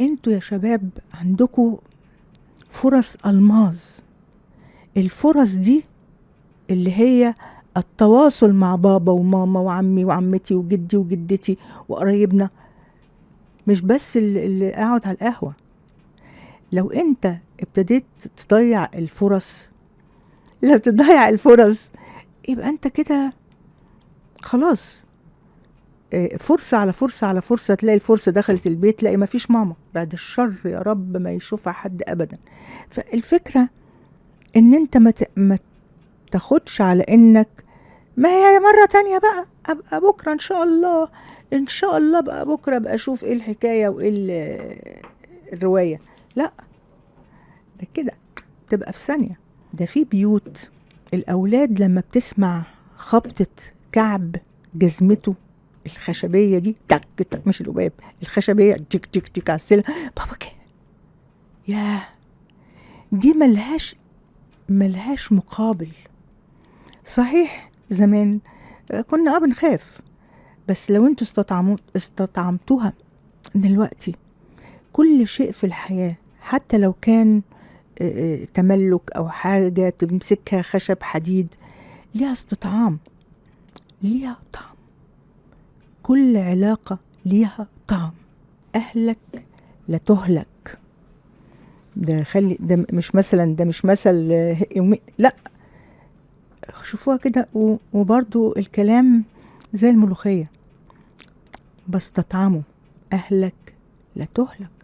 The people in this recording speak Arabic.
انتوا يا شباب عندكوا فرص ألماظ. الفرص دي اللي هي التواصل مع بابا وماما وعمي وعمتي وجدي وجدتي وقرايبنا، مش بس اللي قاعد على القهوة. لو انت ابتديت تضيع الفرص، لو تضيع الفرص يبقى انت كده خلاص. فرصة على فرصة على فرصة، تلاقي الفرصة دخلت البيت، تلاقي ما فيش ماما، بعد الشر يا رب ما يشوفها حد ابدا. فالفكرة ان انت ما تاخدش على انك ما هي مرة تانية بقى، ابقى بكرة ان شاء الله، ان شاء الله بقى بكرة بقى اشوف ايه الحكاية وايه الرواية. لا، ده كده تبقى في ثانية. ده في بيوت الاولاد لما بتسمع خبطة كعب جزمته الخشبية دي، تك تك، مش القباب، الخشبية، تك تك تك على السلم، بابا كده، ياه، دي ملهاش مقابل. صحيح زمان كنا بنخاف، بس لو انتوا استطعمتوها دلوقتي، كل شيء في الحياة حتى لو كان تملك او حاجة تمسكها خشب حديد، ليها استطعام، ليها طعم. كل علاقة ليها طعم. اهلك لا تهلك. ده مش مثل لا، شوفوها كده. وبرضو الكلام زي الملوخية، بستطعمه. أهلك لا تهلك.